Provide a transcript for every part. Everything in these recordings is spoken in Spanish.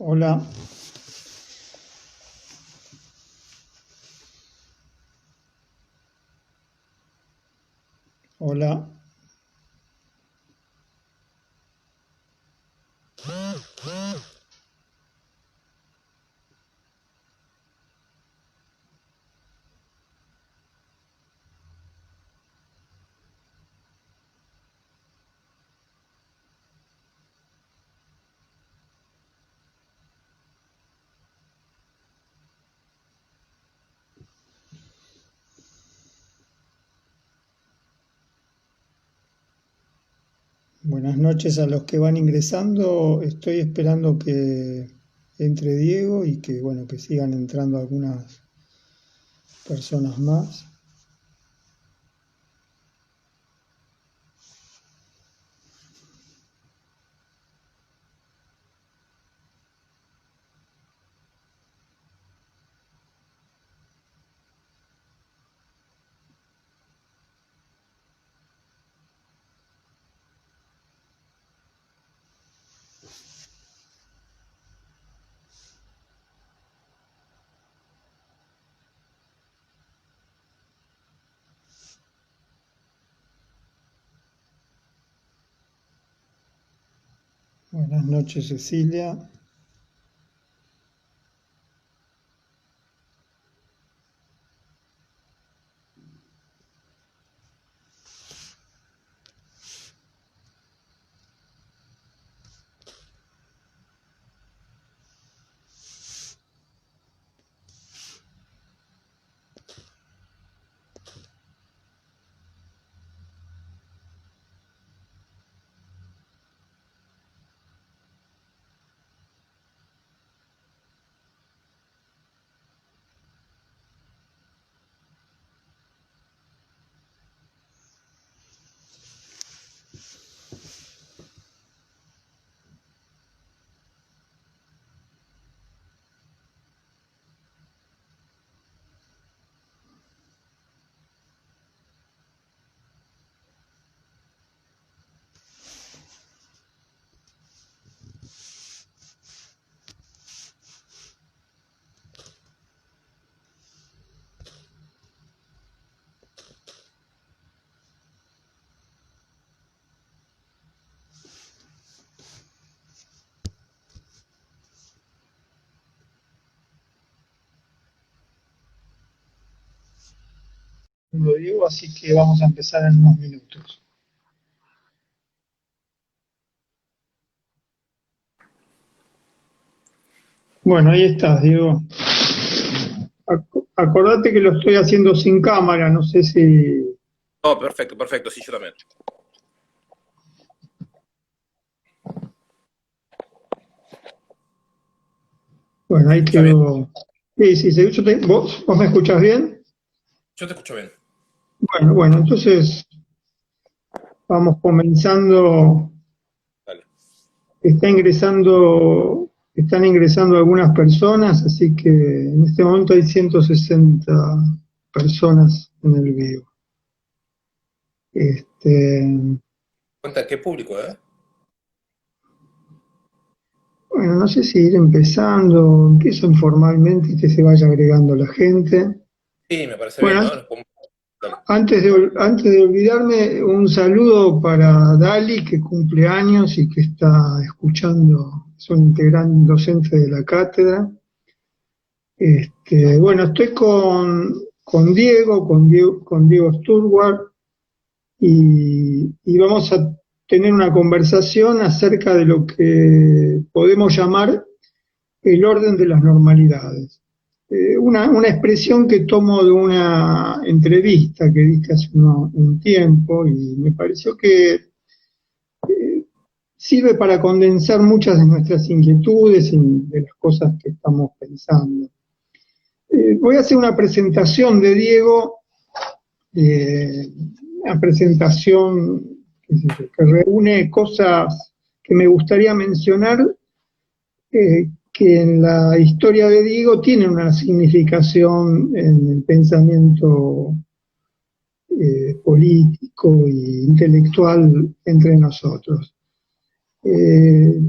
Hola, hola. Buenas noches a los que van ingresando. Estoy esperando que entre Diego y que, bueno, que sigan entrando algunas personas más. Buenas noches, Cecilia. Lo digo, así que vamos a empezar en unos minutos. Bueno, ahí estás, Diego. Acordate que lo estoy haciendo sin cámara, no sé si... Oh, perfecto, perfecto, sí, yo también. Bueno, ahí ¿Escuchas bien? quedó. Sí, sí, sí, ¿vos me escuchás bien? Yo te escucho bien. Bueno, entonces vamos comenzando. Dale. Están ingresando algunas personas, así que en este momento hay 160 personas en el vivo. Este, Cuenta qué público, ¿eh? bueno, no sé si ir empezando, empiezo informalmente y que se vaya agregando la gente. Sí, me parece bien, Bueno, ¿no? Dale. antes de olvidarme, un saludo para Dali, que cumple años y que está escuchando, es un integrante docente de la cátedra. Bueno, estoy con Diego Sturward, y vamos a tener una conversación acerca de lo que podemos llamar el orden de las normalidades. Una expresión que tomo de una entrevista que diste hace un tiempo y me pareció que sirve para condensar muchas de nuestras inquietudes y de las cosas que estamos pensando. Voy a hacer una presentación de Diego, eh, una presentación, qué sé yo, que reúne cosas que me gustaría mencionar, que en la historia de Diego tienen una significación en el pensamiento político e intelectual entre nosotros. Eh,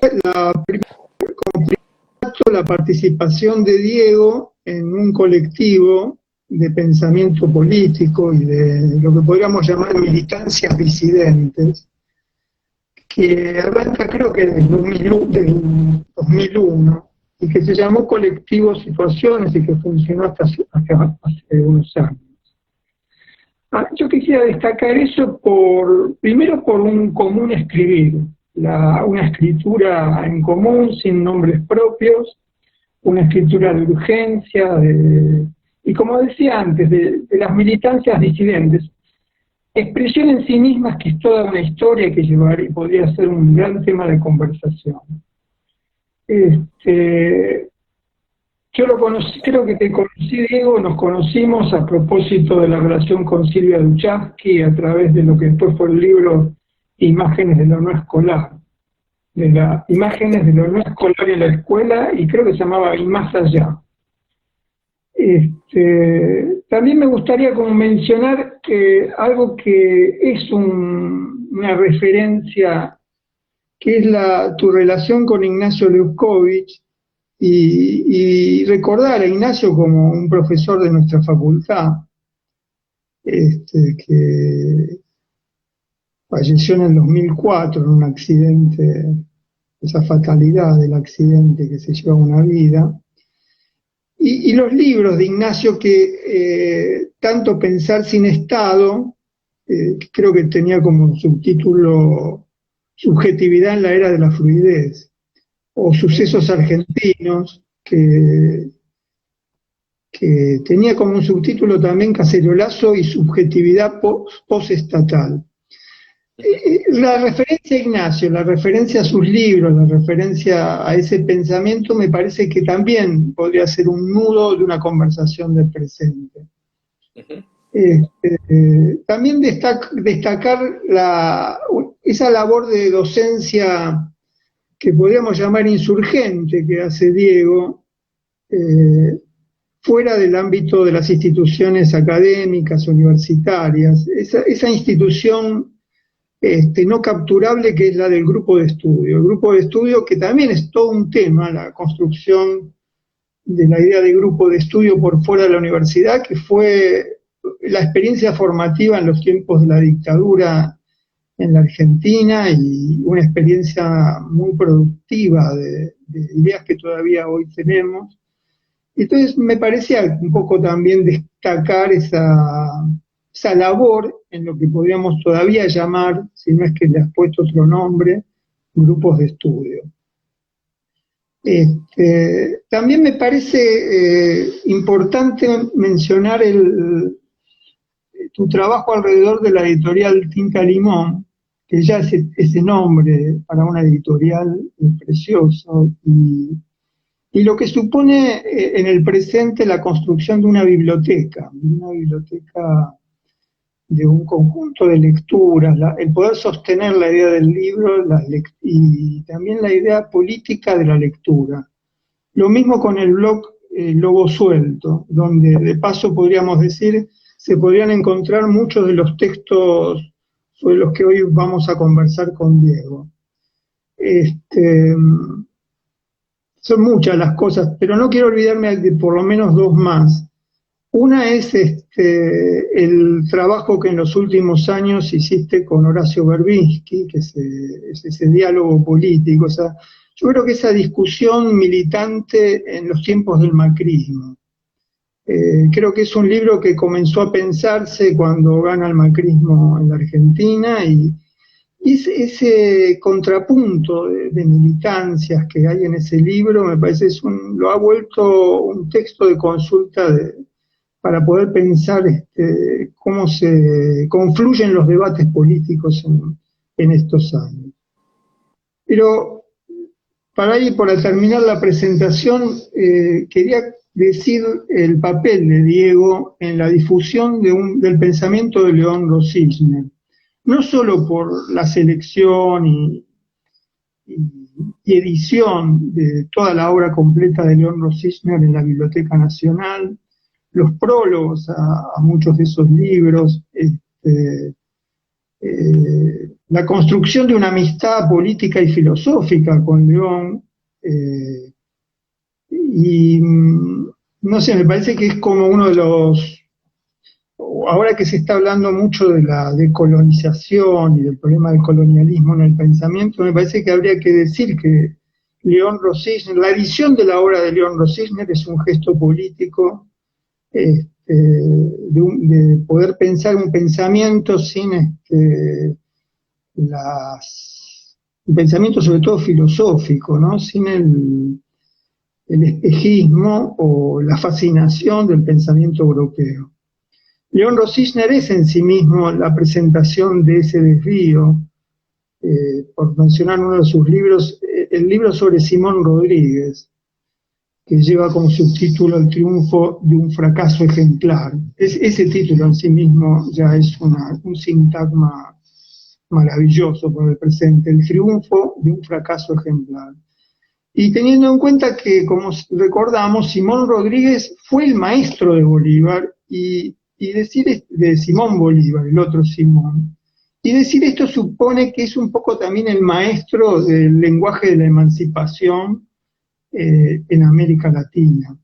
como primer acto, la participación de Diego en un colectivo de pensamiento político y de lo que podríamos llamar militancias disidentes, que arranca creo que del 2001 y que se llamó Colectivo Situaciones y que funcionó hasta hace unos años. Yo quisiera destacar eso primero por un común escribir, una escritura en común, sin nombres propios, una escritura de urgencia, y como decía antes, de las militancias disidentes, expresión en sí misma que es toda una historia que llevar y podría ser un gran tema de conversación. Yo lo conocí, creo que te conocí, Diego, nos conocimos a propósito de la relación con Silvia Luchaski a través de lo que después fue el libro Imágenes de lo no escolar, Imágenes de lo no escolar en la escuela, y creo que se llamaba Y más allá. También me gustaría como mencionar que algo que es una referencia, que es tu relación con Ignacio Leuckovich, y recordar a Ignacio como un profesor de nuestra facultad, que falleció en el 2004 en un accidente, esa fatalidad del accidente que se lleva una vida. Y los libros de Ignacio que tanto Pensar sin Estado, creo que tenía como subtítulo Subjetividad en la era de la fluidez, o Sucesos argentinos, que tenía como un subtítulo también Cacerolazo y Subjetividad postestatal. La referencia a Ignacio, la referencia a sus libros, la referencia a ese pensamiento me parece que también podría ser un nudo de una conversación del presente. También destacar esa labor de docencia que podríamos llamar insurgente que hace Diego, fuera del ámbito de las instituciones académicas, universitarias, esa institución no capturable que es la del grupo de estudio. El grupo de estudio que también es todo un tema, la construcción de la idea de grupo de estudio por fuera de la universidad, que fue la experiencia formativa en los tiempos de la dictadura en la Argentina y una experiencia muy productiva de ideas que todavía hoy tenemos. Entonces me parecía un poco también destacar esa labor en lo que podríamos todavía llamar, si no es que le has puesto otro nombre, grupos de estudio. También me parece importante mencionar tu trabajo alrededor de la editorial Tinta Limón, que ya ese nombre para una editorial es precioso, y lo que supone en el presente la construcción de una biblioteca de un conjunto de lecturas, el poder sostener la idea del libro y también la idea política de la lectura. Lo mismo con el blog Lobo Suelto, donde de paso podríamos decir se podrían encontrar muchos de los textos sobre los que hoy vamos a conversar con Diego. Son muchas las cosas, pero no quiero olvidarme de por lo menos dos más. Una es el trabajo que en los últimos años hiciste con Horacio Berbinsky, que es ese diálogo político. O sea, yo creo que esa discusión militante en los tiempos del macrismo. Creo que es un libro que comenzó a pensarse cuando gana el macrismo en la Argentina, y ese contrapunto de militancias que hay en ese libro me parece lo ha vuelto un texto de consulta para poder pensar cómo se confluyen los debates políticos en estos años. Pero para terminar la presentación, quería decir el papel de Diego en la difusión del pensamiento de León Rosichner, no solo por la selección y edición de toda la obra completa de León Rosichner en la Biblioteca Nacional, los prólogos a muchos de esos libros, la construcción de una amistad política y filosófica con León, y no sé, me parece que es como uno de los, ahora que se está hablando mucho de la decolonización y del problema del colonialismo en el pensamiento, me parece que habría que decir que León Rosisner, la edición de la obra de León Rosisner es un gesto político, de poder pensar un pensamiento sin un pensamiento sobre todo filosófico, ¿no? Sin el espejismo o la fascinación del pensamiento europeo. León Rosisner es en sí mismo la presentación de ese desvío, por mencionar uno de sus libros, el libro sobre Simón Rodríguez, que lleva como subtítulo El triunfo de un fracaso ejemplar. Ese título en sí mismo ya es un sintagma maravilloso por el presente, el triunfo de un fracaso ejemplar. Y teniendo en cuenta que, como recordamos, Simón Rodríguez fue el maestro de Bolívar, y decir de Simón Bolívar, el otro Simón, y decir esto supone que es un poco también el maestro del lenguaje de la emancipación en América Latina.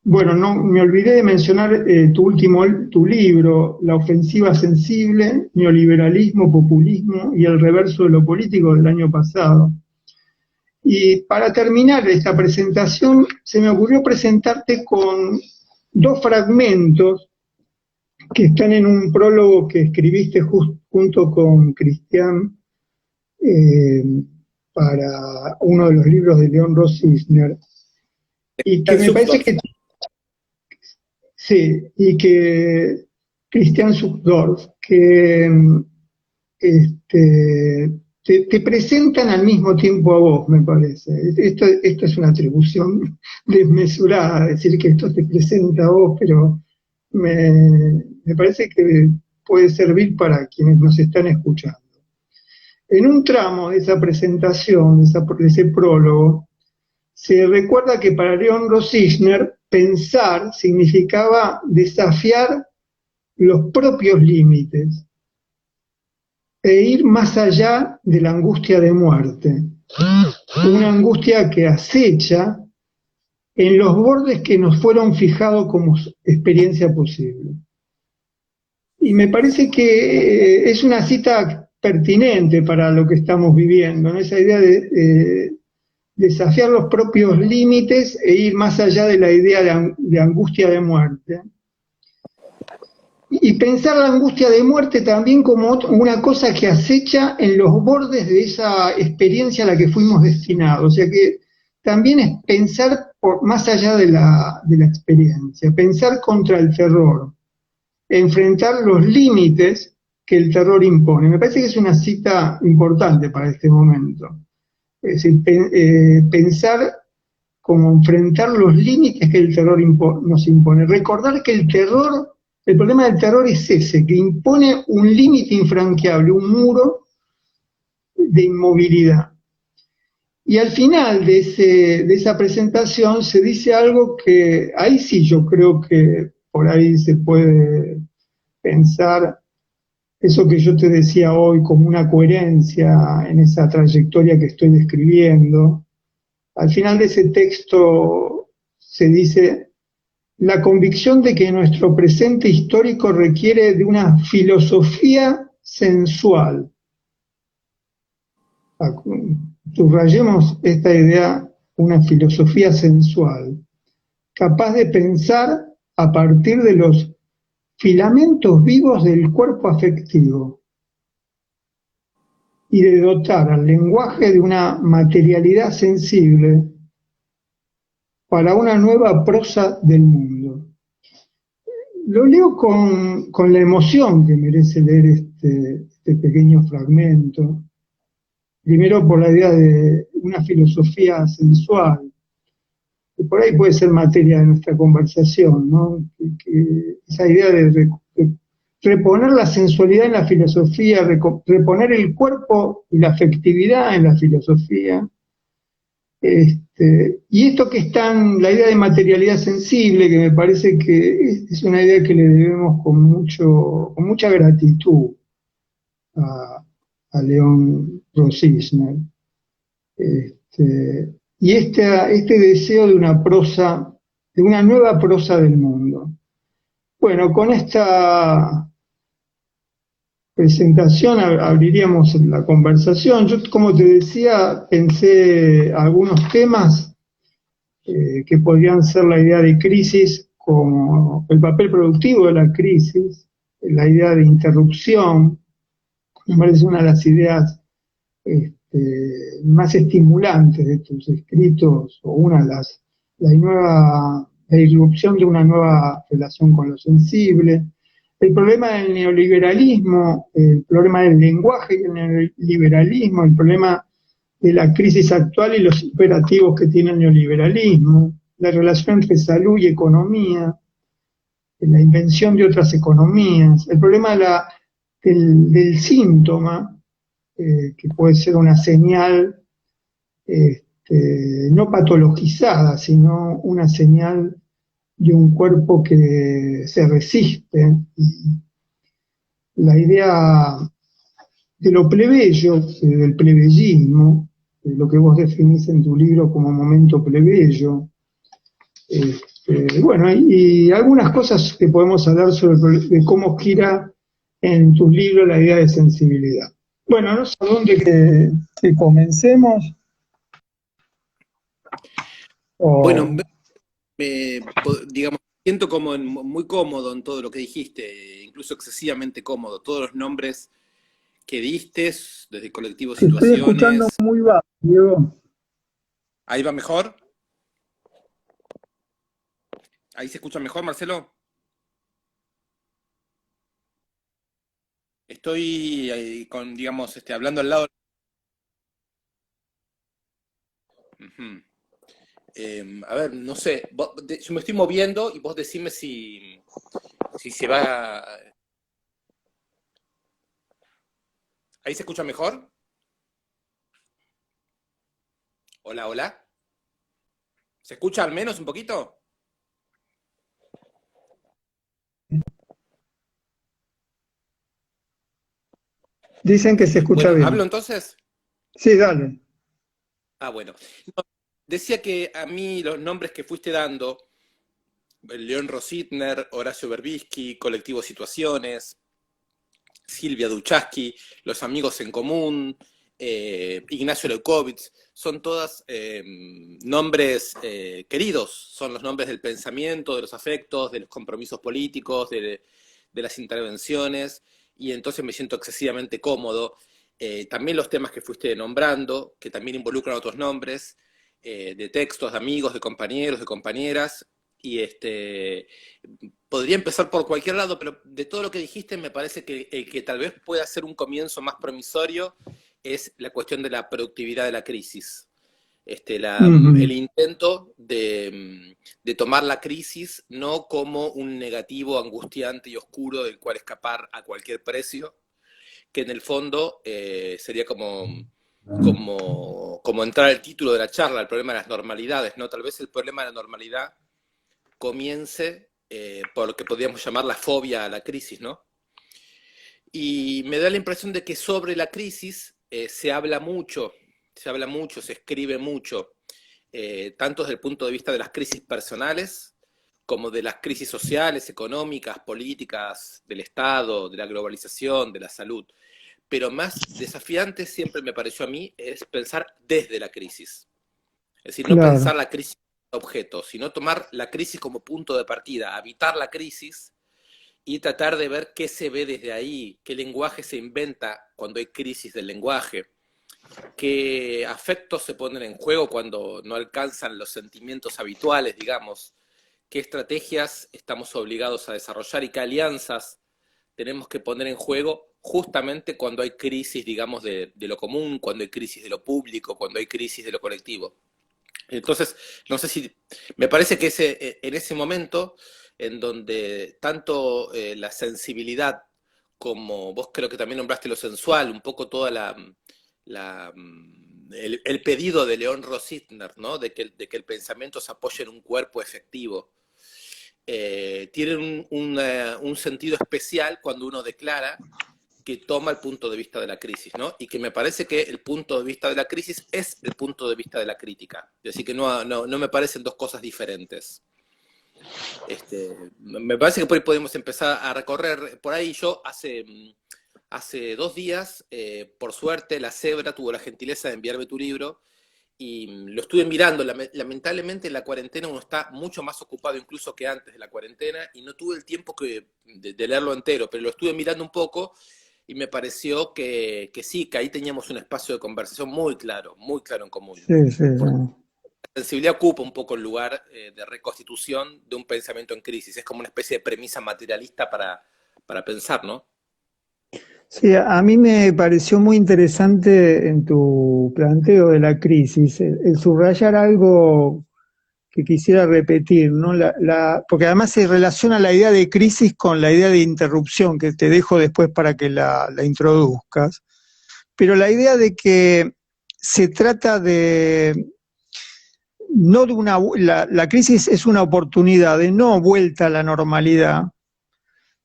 Bueno, no me olvidé de mencionar tu libro, La ofensiva sensible, neoliberalismo, populismo y el reverso de lo político, del año pasado. Y para terminar esta presentación, se me ocurrió presentarte con dos fragmentos que están en un prólogo que escribiste junto con Cristian, para uno de los libros de León Rosisner, y que me parece que sí, y que Christian Zuckdorf, que te presentan al mismo tiempo a vos, me parece. Esto es una atribución desmesurada, decir que esto te presenta a vos, pero me parece que puede servir para quienes nos están escuchando. En un tramo de esa presentación, de ese prólogo, se recuerda que para León Rosisner pensar significaba desafiar los propios límites e ir más allá de la angustia de muerte, una angustia que acecha en los bordes que nos fueron fijados como experiencia posible. Y me parece que es una cita pertinente para lo que estamos viviendo, ¿no? Esa idea de desafiar los propios límites e ir más allá de la idea de angustia de muerte. Y pensar la angustia de muerte también como una cosa que acecha en los bordes de esa experiencia a la que fuimos destinados. O sea que también es pensar más allá de la experiencia, pensar contra el terror, enfrentar los límites que el terror impone. Me parece que es una cita importante para este momento. Es decir, pensar como enfrentar los límites que el terror nos impone. Recordar que el problema del terror es ese, que impone un límite infranqueable, un muro de inmovilidad. Y al final de esa presentación se dice algo que ahí sí yo creo que por ahí se puede pensar eso que yo te decía hoy como una coherencia en esa trayectoria que estoy describiendo. Al final de ese texto se dice: la convicción de que nuestro presente histórico requiere de una filosofía sensual. Subrayemos esta idea, una filosofía sensual, capaz de pensar a partir de los filamentos vivos del cuerpo afectivo y de dotar al lenguaje de una materialidad sensible para una nueva prosa del mundo. Lo leo con la emoción que merece leer este pequeño fragmento, primero por la idea de una filosofía sensual, que por ahí puede ser materia de nuestra conversación, ¿no? Que esa idea de reponer la sensualidad en la filosofía, reponer el cuerpo y la afectividad en la filosofía, Y esto que están, la idea de materialidad sensible, que me parece que es una idea que le debemos con mucha gratitud a, a León Rosisner. Y este deseo de una prosa, de una nueva prosa del mundo. Bueno, con esta presentación abriríamos la conversación. Yo, como te decía, pensé algunos temas que podrían ser la idea de crisis, como el papel productivo de la crisis, la idea de interrupción, me parece una de las ideas más estimulantes de tus escritos, o una de la irrupción de una nueva relación con lo sensible, el problema del neoliberalismo, el problema del lenguaje y el neoliberalismo, el problema de la crisis actual y los imperativos que tiene el neoliberalismo, la relación entre salud y economía, la invención de otras economías, el problema del síntoma, que puede ser una señal no patologizada, sino una señal de un cuerpo que se resiste. Y la idea de lo plebeyo, del plebeyismo, lo que vos definís en tu libro como momento plebeyo. Bueno, y algunas cosas que podemos hablar sobre de cómo gira en tus libros la idea de sensibilidad. Bueno, no sé dónde que comencemos. Bueno, digamos, siento como muy cómodo en todo lo que dijiste, incluso excesivamente cómodo. Todos los nombres que diste, desde colectivo te estoy escuchando situaciones. muy bajo, Diego. ¿Ahí va mejor? ¿Ahí se escucha mejor, Marcelo? Estoy digamos, hablando al lado. Ujú. A ver, no sé, yo me estoy moviendo y vos decime si se va. ¿Ahí se escucha mejor? Hola, hola. ¿Se escucha al menos un poquito? Dicen que se escucha Bueno, ¿hablo bien. entonces? Sí, dale. Ah, bueno. No, decía que a mí los nombres que fuiste dando, León Rositner, Horacio Berbisky, Colectivo Situaciones, Silvia Duchaski, Los Amigos en Común, Ignacio Leukovitz, son todas nombres queridos, son los nombres del pensamiento, de los afectos, de los compromisos políticos, de las intervenciones, y entonces me siento excesivamente cómodo. También los temas que fuiste nombrando, que también involucran otros nombres, de textos, de amigos, de compañeros, de compañeras, y podría empezar por cualquier lado, pero de todo lo que dijiste me parece que el que tal vez pueda ser un comienzo más promisorio es la cuestión de la productividad de la crisis. El intento de tomar la crisis no como un negativo angustiante y oscuro del cual escapar a cualquier precio, que en el fondo sería como entrar al título de la charla, el problema de las normalidades, ¿no? Tal vez el problema de la normalidad comience por lo que podríamos llamar la fobia a la crisis, ¿no? Y me da la impresión de que sobre la crisis se habla mucho, se escribe mucho, tanto desde el punto de vista de las crisis personales, como de las crisis sociales, económicas, políticas, del Estado, de la globalización, de la salud. Pero más desafiante siempre me pareció a mí es pensar desde la crisis. Es decir, no Claro. pensar la crisis como objeto, sino tomar la crisis como punto de partida, habitar la crisis y tratar de ver qué se ve desde ahí, qué lenguaje se inventa cuando hay crisis del lenguaje, qué afectos se ponen en juego cuando no alcanzan los sentimientos habituales, digamos, qué estrategias estamos obligados a desarrollar y qué alianzas tenemos que poner en juego justamente cuando hay crisis, digamos, de lo común, cuando hay crisis de lo público, cuando hay crisis de lo colectivo. Entonces, no sé si, me parece que en ese momento en donde tanto la sensibilidad como vos creo que también nombraste lo sensual, un poco toda el pedido de León Rositner, ¿no? De que el pensamiento se apoye en un cuerpo efectivo, tienen un sentido especial cuando uno declara que toma el punto de vista de la crisis, ¿no? Y que me parece que el punto de vista de la crisis es el punto de vista de la crítica. Así que no me parecen dos cosas diferentes. Me parece que por ahí podemos empezar a recorrer. Por ahí yo hace 2 días, por suerte, La Cebra tuvo la gentileza de enviarme tu libro y lo estuve mirando. Lamentablemente en la cuarentena uno está mucho más ocupado incluso que antes de la cuarentena y no tuve el tiempo de leerlo entero, pero lo estuve mirando un poco y me pareció que sí, que ahí teníamos un espacio de conversación muy claro en común. Sí, sí, Porque sí. la sensibilidad ocupa un poco el lugar de reconstitución de un pensamiento en crisis. Es como una especie de premisa materialista para pensar, ¿no? Sí, a mí me pareció muy interesante en tu planteo de la crisis, el subrayar algo que quisiera repetir, ¿no? Porque además se relaciona la idea de crisis con la idea de interrupción, que te dejo después para que la introduzcas, pero la idea de que se trata de, no de la crisis es una oportunidad de no vuelta a la normalidad,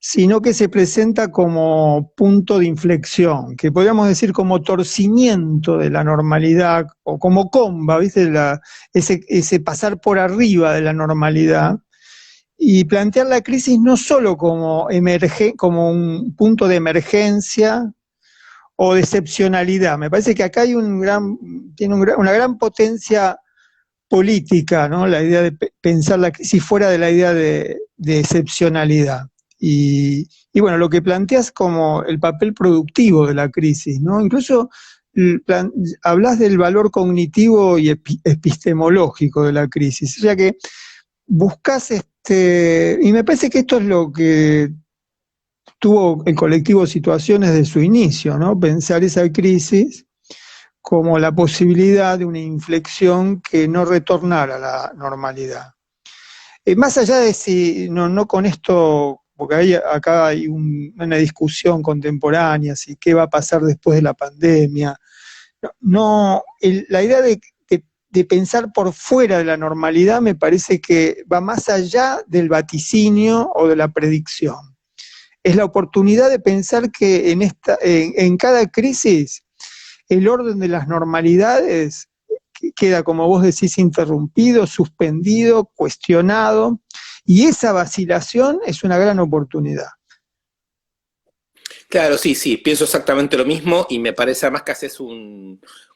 sino que se presenta como punto de inflexión, que podríamos decir como torcimiento de la normalidad, o como comba, ¿viste? Ese pasar por arriba de la normalidad, y plantear la crisis no solo como un punto de emergencia o de excepcionalidad. Me parece que acá hay tiene una gran potencia política, ¿no? La idea de pensar la crisis fuera de la idea de excepcionalidad. Y bueno, lo que planteas como el papel productivo de la crisis, ¿no? Incluso hablas del valor cognitivo y epistemológico de la crisis. O sea que buscas y me parece que esto es lo que tuvo el colectivo Situaciones de su inicio, ¿no? Pensar esa crisis como la posibilidad de una inflexión que no retornara a la normalidad. Más allá de si, no con esto, porque acá hay una discusión contemporánea, si qué va a pasar después de la pandemia, la idea de pensar por fuera de la normalidad me parece que va más allá del vaticinio o de la predicción. Es la oportunidad de pensar que en cada crisis el orden de las normalidades queda, como vos decís, interrumpido, suspendido, cuestionado, y esa vacilación es una gran oportunidad. Claro, sí, pienso exactamente lo mismo y me parece además que haces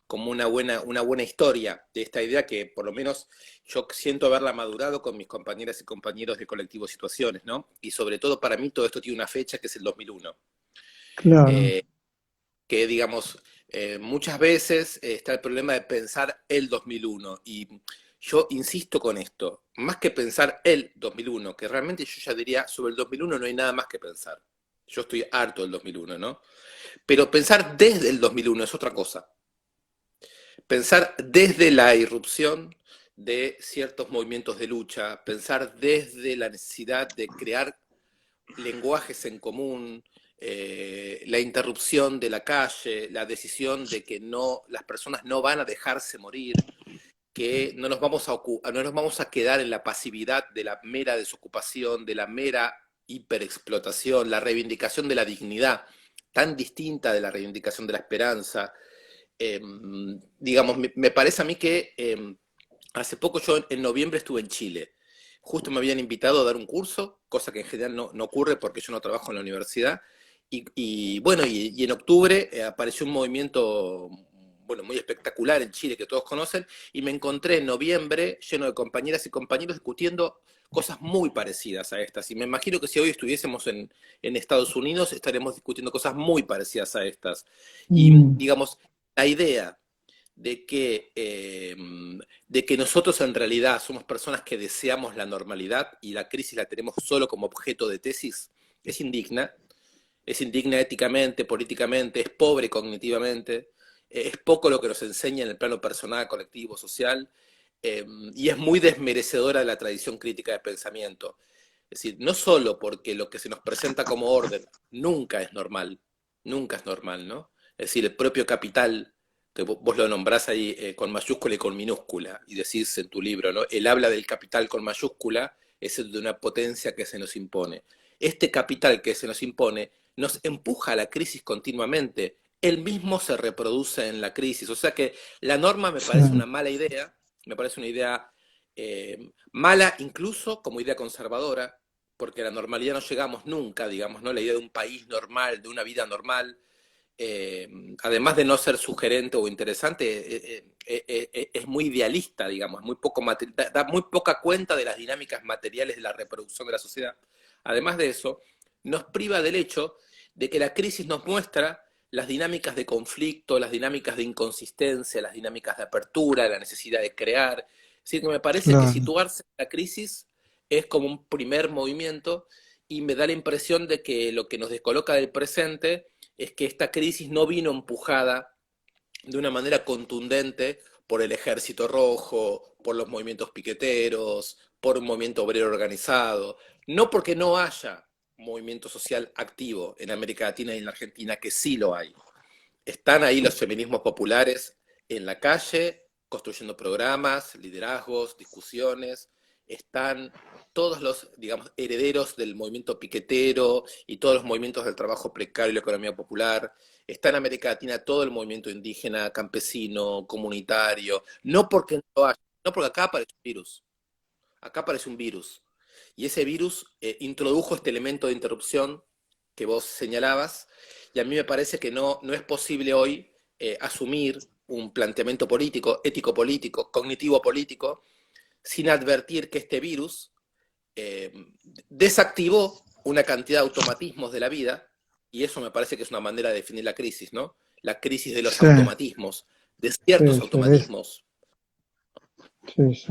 como una buena historia de esta idea que por lo menos yo siento haberla madurado con mis compañeras y compañeros de colectivo Situaciones, ¿no? Y sobre todo para mí todo esto tiene una fecha que es el 2001. Claro. Eh, que digamos, muchas veces está el problema de pensar el 2001 y yo insisto con esto, más que pensar el 2001, que realmente yo ya diría sobre el 2001 no hay nada más que pensar. Yo estoy harto del 2001, ¿no? Pero pensar desde el 2001 es otra cosa. Pensar desde la irrupción de ciertos movimientos de lucha, pensar desde la necesidad de crear lenguajes en común, la interrupción de la calle, la decisión de que las personas no van a dejarse morir, que no nos vamos a quedar en la pasividad de la mera desocupación, de la mera hiperexplotación, la reivindicación de la dignidad, tan distinta de la reivindicación de la esperanza. Digamos, me parece a mí que hace poco yo en noviembre estuve en Chile. Justo me habían invitado a dar un curso, cosa que en general no ocurre porque yo no trabajo en la universidad. Bueno, y en octubre apareció un movimiento bueno, muy espectacular en Chile que todos conocen, y me encontré en noviembre lleno de compañeras y compañeros discutiendo cosas muy parecidas a estas. Y me imagino que si hoy estuviésemos en Estados Unidos estaremos discutiendo cosas muy parecidas a estas. Y Mm. digamos, la idea de que nosotros en realidad somos personas que deseamos la normalidad y la crisis la tenemos solo como objeto de tesis, es indigna éticamente, políticamente, es pobre cognitivamente, es poco lo que nos enseña en el plano personal, colectivo, social, y es muy desmerecedora de la tradición crítica de pensamiento. Es decir, no solo porque lo que se nos presenta como orden nunca es normal, ¿no? Es decir, el propio capital que vos lo nombrás ahí con mayúscula y con minúscula, y decís en tu libro, ¿no? Él habla del capital con mayúscula, es el de una potencia que se nos impone. Este capital que se nos impone nos empuja a la crisis continuamente, él mismo se reproduce en la crisis, o sea que la norma me parece una mala idea, me parece una idea mala incluso como idea conservadora, porque a la normalidad no llegamos nunca, digamos, ¿no? La idea de un país normal, de una vida normal, además de no ser sugerente o interesante, es muy idealista, digamos, muy poco da muy poca cuenta de las dinámicas materiales de la reproducción de la sociedad. Además de eso, nos priva del hecho de que la crisis nos muestra las dinámicas de conflicto, las dinámicas de inconsistencia, las dinámicas de apertura, la necesidad de crear. Así que me parece que situarse en la crisis es como un primer movimiento y me da la impresión de que lo que nos descoloca del presente es que esta crisis no vino empujada de una manera contundente por el Ejército Rojo, por los movimientos piqueteros, por un movimiento obrero organizado, no porque no haya movimiento social activo en América Latina y en la Argentina, que sí lo hay. Están ahí los feminismos populares en la calle, construyendo programas, liderazgos, discusiones, están todos los, digamos, herederos del movimiento piquetero y todos los movimientos del trabajo precario y la economía popular. Está en América Latina todo el movimiento indígena, campesino, comunitario. No porque no lo haya, no porque acá aparece un virus. Acá aparece un virus. Y ese virus introdujo este elemento de interrupción que vos señalabas, y a mí me parece que no es posible hoy asumir un planteamiento político, ético-político, cognitivo-político, sin advertir que este virus desactivó una cantidad de automatismos de la vida, y eso me parece que es una manera de definir la crisis, ¿no? La crisis de los automatismos, de ciertos automatismos. Sí.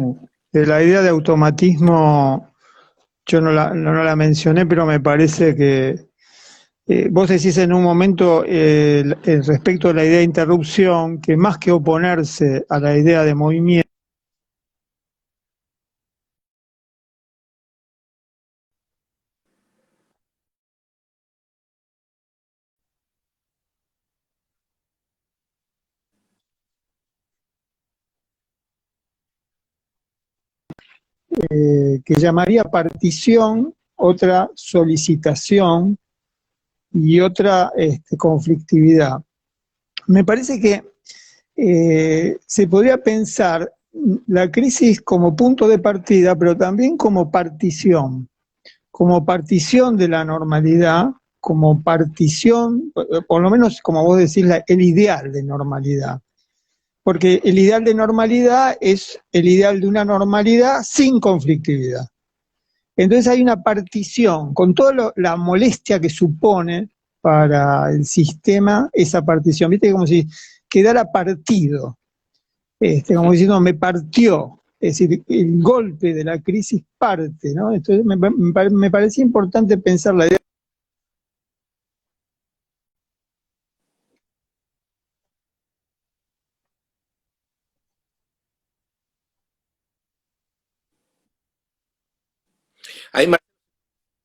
La idea de automatismo, yo no la mencioné, pero me parece que vos decís en un momento respecto a la idea de interrupción, que más que oponerse a la idea de movimiento, que llamaría partición, otra solicitación y otra conflictividad. Me parece que se podría pensar la crisis como punto de partida, pero también como partición de la normalidad, como partición, por lo menos como vos decís, el ideal de normalidad. Porque el ideal de normalidad es el ideal de una normalidad sin conflictividad. Entonces hay una partición, con toda la molestia que supone para el sistema esa partición. ¿Viste? Como si quedara partido, como diciendo, me partió. Es decir, el golpe de la crisis parte, ¿no? Entonces me parecía importante pensar la idea.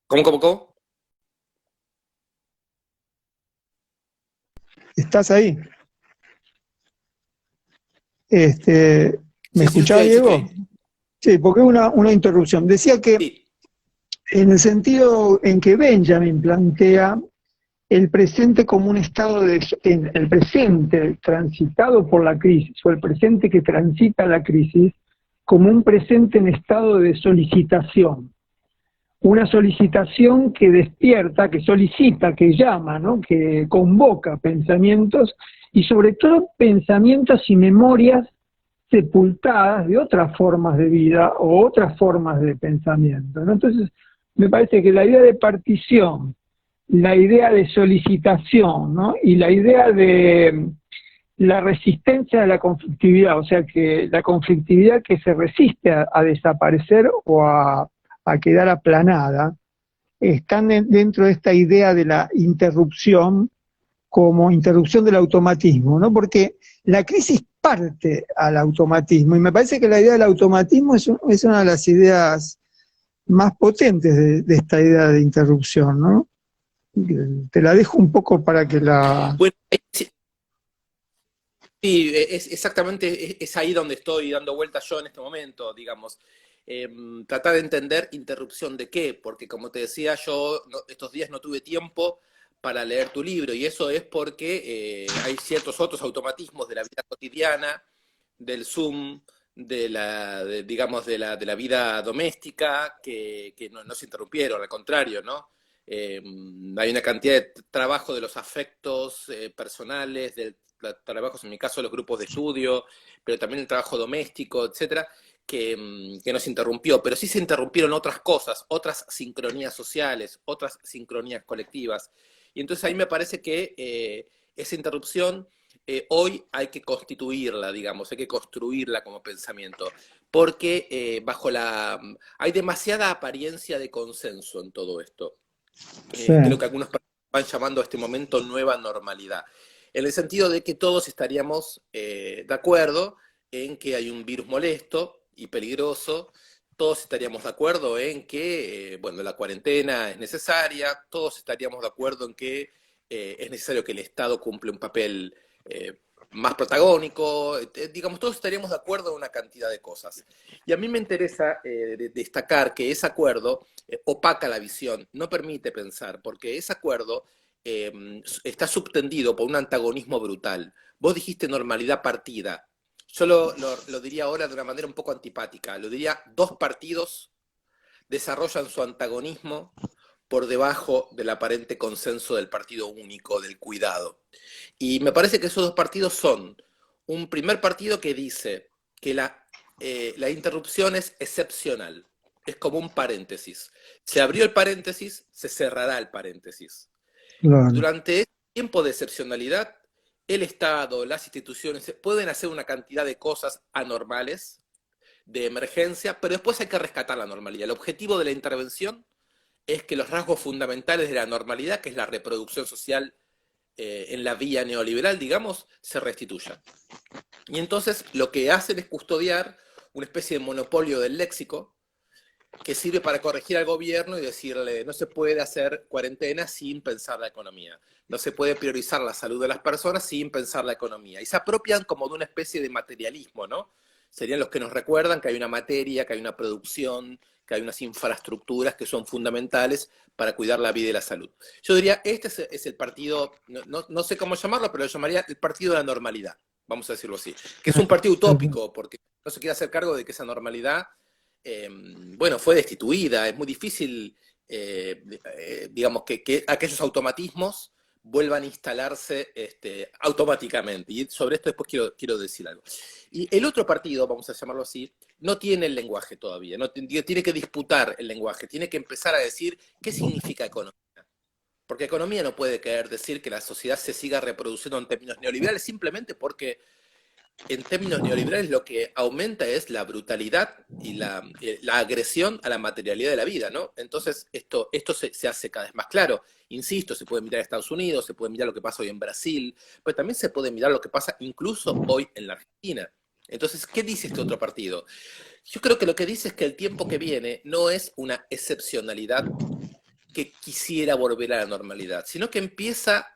¿Cómo? ¿Estás ahí? ¿Me escuchás, Diego? Sí, porque una interrupción. Decía que sí, en el sentido en que Benjamin plantea el presente como un estado el presente transitado por la crisis, o el presente que transita la crisis, como un presente en estado de solicitación. Una solicitación que despierta, que solicita, que llama, ¿no? Que convoca pensamientos, y sobre todo pensamientos y memorias sepultadas de otras formas de vida o otras formas de pensamiento, ¿no? Entonces, me parece que la idea de partición, la idea de solicitación, ¿no? Y la idea de la resistencia a la conflictividad, o sea, que la conflictividad que se resiste a desaparecer o a quedar aplanada, están dentro de esta idea de la interrupción como interrupción del automatismo, ¿no? Porque la crisis parte al automatismo, y me parece que la idea del automatismo es una de las ideas más potentes de esta idea de interrupción, ¿no? Te la dejo un poco para que la... Bueno, Sí, es exactamente, es ahí donde estoy dando vueltas yo en este momento, digamos. Tratar de entender interrupción de qué, porque como te decía, yo estos días no tuve tiempo para leer tu libro, y eso es porque hay ciertos otros automatismos de la vida cotidiana, del Zoom, digamos, de la vida doméstica, que no se interrumpieron, al contrario, ¿no? Eh, Hay una cantidad de trabajo de los afectos personales, del trabajos, en mi caso, los grupos de estudio, pero también el trabajo doméstico, etcétera, que no se interrumpió, pero sí se interrumpieron otras cosas, otras sincronías sociales, otras sincronías colectivas. Y entonces ahí me parece que esa interrupción hoy hay que constituirla, digamos, hay que construirla como pensamiento, porque hay demasiada apariencia de consenso en todo esto. Sí, Creo que algunos van llamando a este momento nueva normalidad, en el sentido de que todos estaríamos de acuerdo en que hay un virus molesto y peligroso, todos estaríamos de acuerdo en que, bueno, la cuarentena es necesaria, todos estaríamos de acuerdo en que es necesario que el Estado cumpla un papel eh, más protagónico, digamos, todos estaríamos de acuerdo en una cantidad de cosas. Y a mí me interesa destacar que ese acuerdo opaca la visión, no permite pensar, porque ese acuerdo está subtendido por un antagonismo brutal. Vos dijiste normalidad partida. Yo lo diría ahora de una manera un poco antipática. Lo diría: dos partidos desarrollan su antagonismo por debajo del aparente consenso del partido único, del cuidado. Y me parece que esos dos partidos son un primer partido que dice que la interrupción es excepcional, es como un paréntesis. Se abrió el paréntesis, se cerrará el paréntesis. claro. Durante este tiempo de excepcionalidad, el Estado, las instituciones pueden hacer una cantidad de cosas anormales, de emergencia, pero después hay que rescatar la normalidad. El objetivo de la intervención es que los rasgos fundamentales de la normalidad, que es la reproducción social en la vía neoliberal, digamos, se restituyan. Y entonces lo que hacen es custodiar una especie de monopolio del léxico que sirve para corregir al gobierno y decirle: no se puede hacer cuarentena sin pensar la economía, no se puede priorizar la salud de las personas sin pensar la economía. Y se apropian como de una especie de materialismo, ¿no? Serían los que nos recuerdan que hay una materia, que hay una producción, que hay unas infraestructuras que son fundamentales para cuidar la vida y la salud. Yo diría, este es el partido, no sé cómo llamarlo, pero lo llamaría el partido de la normalidad, vamos a decirlo así, que es un partido utópico, porque no se quiere hacer cargo de que esa normalidad bueno, fue destituida. Es muy difícil, digamos, que aquellos automatismos vuelvan a instalarse automáticamente. Y sobre esto después quiero decir algo. Y el otro partido, vamos a llamarlo así, no tiene el lenguaje todavía, no tiene que disputar el lenguaje, tiene que empezar a decir qué significa economía. Porque economía no puede querer decir que la sociedad se siga reproduciendo en términos neoliberales simplemente porque en términos neoliberales lo que aumenta es la brutalidad y la agresión a la materialidad de la vida, ¿no? Entonces esto se hace cada vez más claro. Insisto, se puede mirar a Estados Unidos, se puede mirar lo que pasa hoy en Brasil, pero también se puede mirar lo que pasa incluso hoy en la Argentina. Entonces, ¿qué dice este otro partido? Yo creo que lo que dice es que el tiempo que viene no es una excepcionalidad que quisiera volver a la normalidad, sino que empieza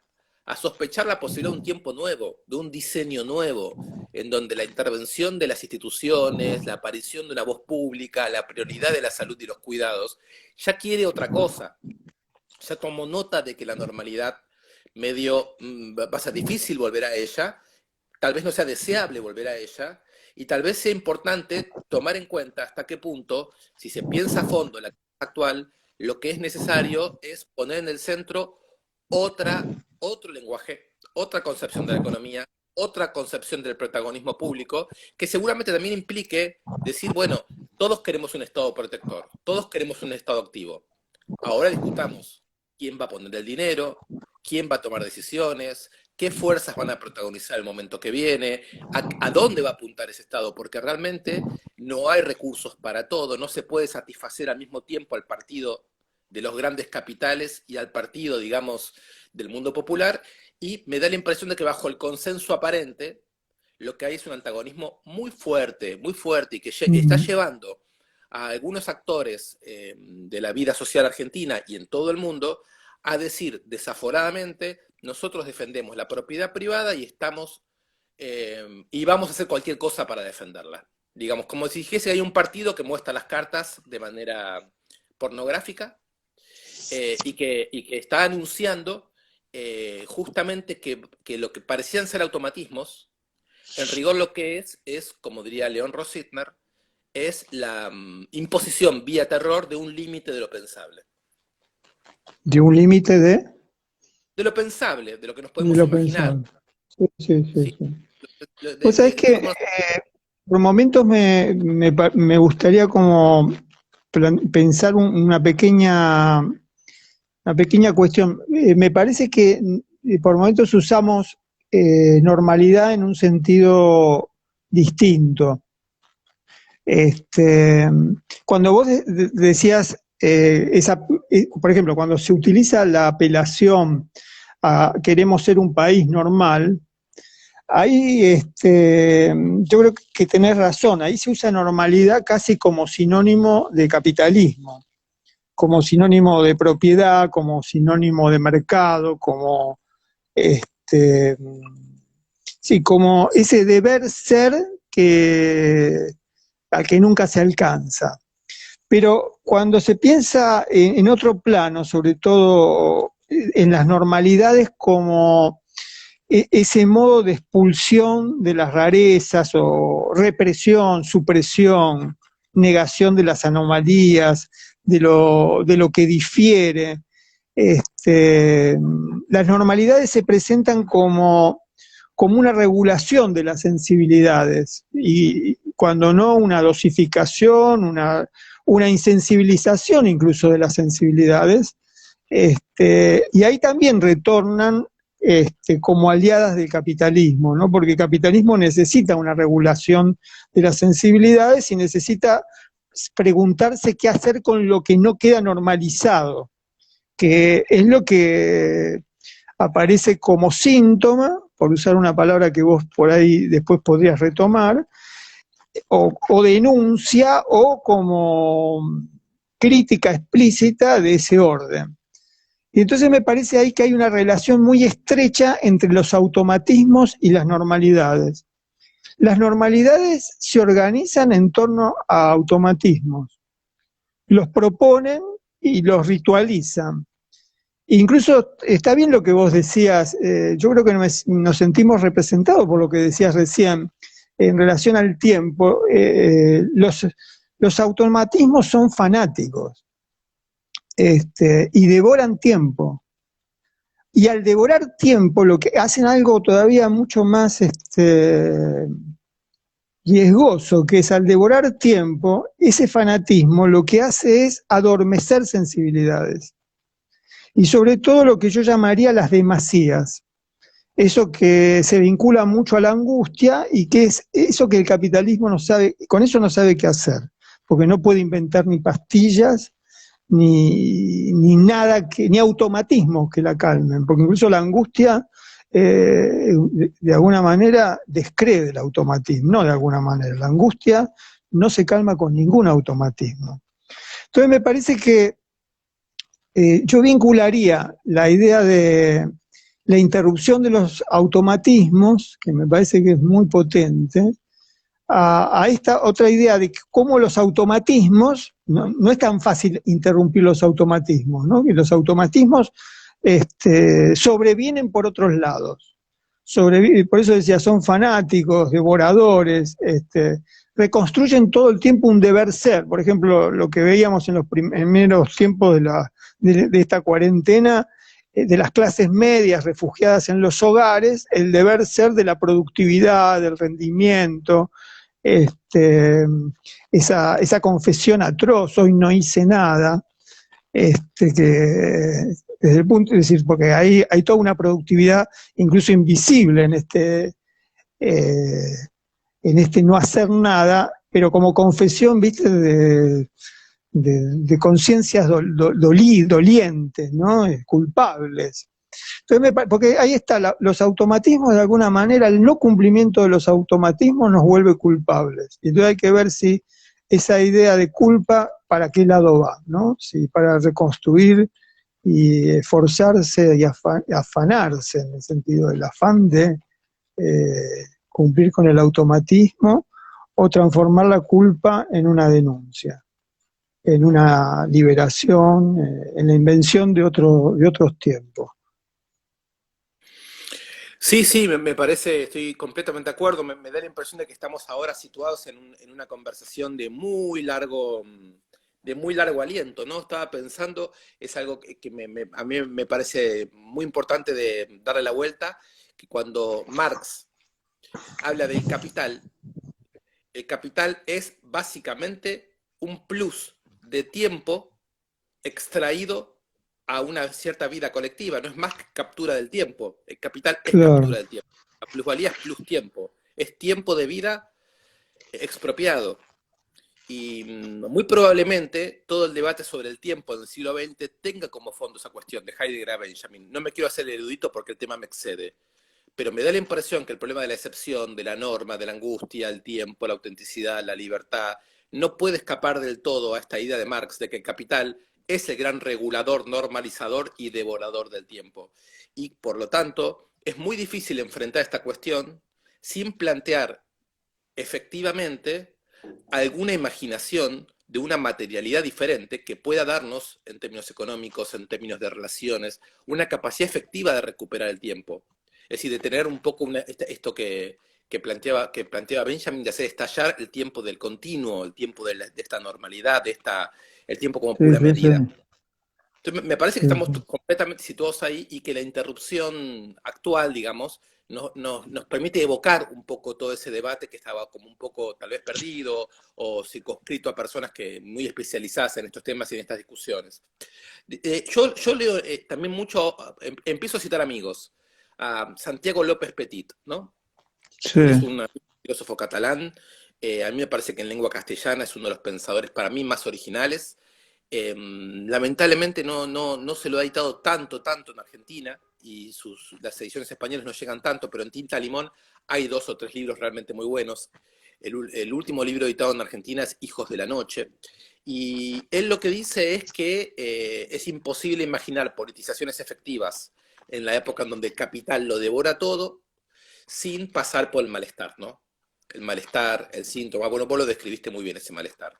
a sospechar la posibilidad de un tiempo nuevo, de un diseño nuevo, en donde la intervención de las instituciones, la aparición de una voz pública, la prioridad de la salud y los cuidados, ya quiere otra cosa. Ya como nota de que la normalidad medio va a ser difícil volver a ella, tal vez no sea deseable volver a ella, y tal vez sea importante tomar en cuenta hasta qué punto, si se piensa a fondo en la actual, lo que es necesario es poner en el centro otro lenguaje, otra concepción de la economía, otra concepción del protagonismo público, que seguramente también implique decir, bueno, todos queremos un Estado protector, todos queremos un Estado activo. Ahora discutamos quién va a poner el dinero, quién va a tomar decisiones, qué fuerzas van a protagonizar el momento que viene, a dónde va a apuntar ese Estado, porque realmente no hay recursos para todo, no se puede satisfacer al mismo tiempo al partido de los grandes capitales y al partido, digamos, del mundo popular, y me da la impresión de que bajo el consenso aparente, lo que hay es un antagonismo muy fuerte, y que está llevando a algunos actores de la vida social argentina y en todo el mundo a decir desaforadamente: nosotros defendemos la propiedad privada y estamos y vamos a hacer cualquier cosa para defenderla. Digamos, como si dijese hay un partido que muestra las cartas de manera pornográfica y que está anunciando justamente que lo que parecían ser automatismos, en rigor lo que es, como diría León Rositner, es la imposición vía terror de un límite de lo pensable. ¿De un límite de? De lo pensable, de lo que nos De podemos lo imaginar. pensado. Sí, sí, sí, ¿Sí? sí. Vos sabés que por momentos me gustaría como pensar una pequeña cuestión. Me parece que por momentos usamos normalidad en un sentido distinto. Cuando vos decías, por ejemplo, cuando se utiliza la apelación a queremos ser un país normal, ahí yo creo que tenés razón, ahí se usa normalidad casi como sinónimo de capitalismo, como sinónimo de propiedad, como sinónimo de mercado, como este, sí, como ese deber ser al que nunca se alcanza. Pero cuando se piensa en otro plano, sobre todo en las normalidades como ese modo de expulsión de las rarezas o represión, supresión, negación de las anomalías, de lo que difiere. Las normalidades se presentan como una regulación de las sensibilidades y cuando no una dosificación, una insensibilización incluso de las sensibilidades. Y ahí también retornan como aliadas del capitalismo, ¿no? Porque el capitalismo necesita una regulación de las sensibilidades y necesita preguntarse qué hacer con lo que no queda normalizado, que es lo que aparece como síntoma, por usar una palabra que vos por ahí después podrías retomar, o denuncia o como crítica explícita de ese orden. Y entonces me parece ahí que hay una relación muy estrecha entre los automatismos y las normalidades. Las normalidades se organizan en torno a automatismos, los proponen y los ritualizan. Incluso está bien lo que vos decías, yo creo que nos sentimos representados por lo que decías recién en relación al tiempo. Los automatismos son fanáticos y devoran tiempo. Y al devorar tiempo, lo que hacen algo todavía mucho más riesgoso, que es al devorar tiempo, ese fanatismo lo que hace es adormecer sensibilidades. Y sobre todo lo que yo llamaría las demasías. Eso que se vincula mucho a la angustia y que es eso que el capitalismo no sabe, con eso no sabe qué hacer, porque no puede inventar ni pastillas, ni nada, ni automatismos que la calmen, porque incluso la angustia de alguna manera descree el automatismo, no de alguna manera, la angustia no se calma con ningún automatismo. Entonces me parece que yo vincularía la idea de la interrupción de los automatismos, que me parece que es muy potente, a esta otra idea de cómo los automatismos, no es tan fácil interrumpir los automatismos, ¿no? Que los automatismos sobrevienen por otros lados. Por eso decía, son fanáticos, devoradores, reconstruyen todo el tiempo un deber ser. Por ejemplo, lo que veíamos en los primeros tiempos de esta cuarentena, de las clases medias refugiadas en los hogares, el deber ser de la productividad, del rendimiento, esa confesión atroz, hoy no hice nada, que desde el punto, es decir, porque hay toda una productividad incluso invisible en no hacer nada, pero como confesión, viste, de conciencias dolientes, ¿no? Culpables. Entonces, porque ahí está, los automatismos de alguna manera, el no cumplimiento de los automatismos nos vuelve culpables. Y entonces hay que ver si esa idea de culpa, ¿para qué lado va? ¿No? Si para reconstruir y esforzarse y afanarse, en el sentido del afán de cumplir con el automatismo o transformar la culpa en una denuncia, en una liberación, en la invención de otros tiempos. Sí, sí, me parece, estoy completamente de acuerdo. Me da la impresión de que estamos ahora situados en una conversación de muy largo aliento, ¿no? Estaba pensando, es algo que a mí me parece muy importante de darle la vuelta, que cuando Marx habla del capital, el capital es básicamente un plus de tiempo extraído a una cierta vida colectiva, no es más que captura del tiempo, el capital es Claro, captura del tiempo, la plusvalía es plus tiempo, es tiempo de vida expropiado. Y muy probablemente todo el debate sobre el tiempo en el siglo XX tenga como fondo esa cuestión de Heidegger a Benjamin. No me quiero hacer erudito porque el tema me excede, pero me da la impresión que el problema de la excepción, de la norma, de la angustia, el tiempo, la autenticidad, la libertad, no puede escapar del todo a esta idea de Marx de que el capital es el gran regulador, normalizador y devorador del tiempo. Y por lo tanto, es muy difícil enfrentar esta cuestión sin plantear efectivamente alguna imaginación de una materialidad diferente que pueda darnos, en términos económicos, en términos de relaciones, una capacidad efectiva de recuperar el tiempo. Es decir, de tener un poco esto que planteaba Benjamin, de hacer estallar el tiempo del continuo, el tiempo de esta normalidad, el tiempo como sí, pura sí, sí, medida. Entonces, me parece que sí, estamos sí. completamente situados ahí y que la interrupción actual, digamos, nos permite evocar un poco todo ese debate que estaba como un poco tal vez perdido o circunscrito a personas que muy especializadas en estos temas y en estas discusiones. Yo leo también mucho, empiezo a citar amigos, a Santiago López Petit, ¿no? Sí, Él es un filósofo catalán, a mí me parece que en lengua castellana es uno de los pensadores para mí más originales. Lamentablemente no se lo ha editado tanto en Argentina y las ediciones españolas no llegan tanto, pero en Tinta Limón hay 2 o 3 libros realmente muy buenos. El último libro editado en Argentina es Hijos de la Noche. Y él lo que dice es que es imposible imaginar politizaciones efectivas en la época en donde el capital lo devora todo sin pasar por el malestar, ¿no? El malestar, el síntoma. Bueno, vos lo describiste muy bien ese malestar.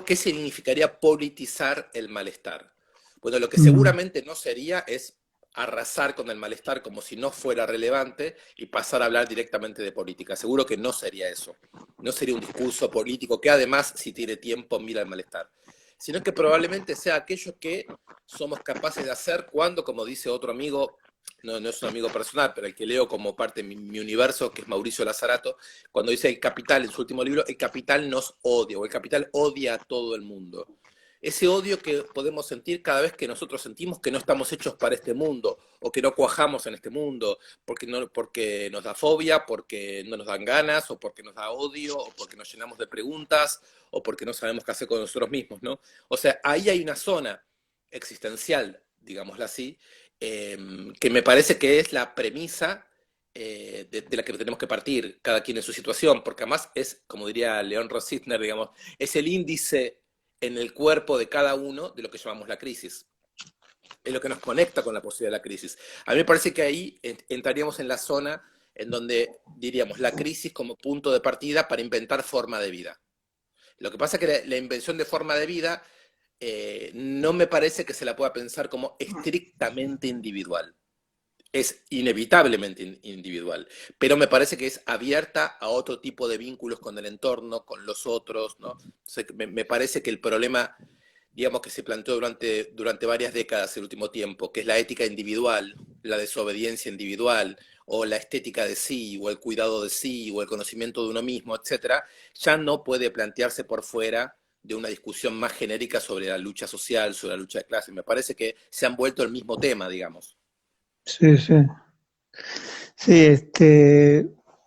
¿Qué significaría politizar el malestar? Bueno, lo que mm, seguramente no sería es arrasar con el malestar como si no fuera relevante y pasar a hablar directamente de política. Seguro que no sería eso. No sería un discurso político que además, si tiene tiempo, mira el malestar. Sino que probablemente sea aquello que somos capaces de hacer cuando, como dice otro amigo, no es un amigo personal, pero el que leo como parte de mi universo, que es Mauricio Lazarato, cuando dice el capital en su último libro, el capital nos odia, o el capital odia a todo el mundo. Ese odio que podemos sentir cada vez que nosotros sentimos que no estamos hechos para este mundo, o que no cuajamos en este mundo, porque nos da fobia, porque no nos dan ganas, o porque nos da odio, o porque nos llenamos de preguntas, o porque no sabemos qué hacer con nosotros mismos, ¿no? O sea, ahí hay una zona existencial, digámosla así, que me parece que es la premisa de la que tenemos que partir, cada quien en su situación, porque además es, como diría León Rositner, digamos, es el índice en el cuerpo de cada uno de lo que llamamos la crisis. Es lo que nos conecta con la posibilidad de la crisis. A mí me parece que ahí entraríamos en la zona en donde diríamos la crisis como punto de partida para inventar forma de vida. Lo que pasa es que la invención de forma de vida no me parece que se la pueda pensar como estrictamente individual. Es inevitablemente individual, pero me parece que es abierta a otro tipo de vínculos con el entorno, con los otros, ¿no? O sea, me parece que el problema, digamos, que se planteó durante varias décadas el último tiempo, que es la ética individual, la desobediencia individual, o la estética de sí, o el cuidado de sí, o el conocimiento de uno mismo, etcétera, ya no puede plantearse por fuera de una discusión más genérica sobre la lucha social, sobre la lucha de clases. Me parece que se han vuelto el mismo tema, digamos. sí, sí. Sí,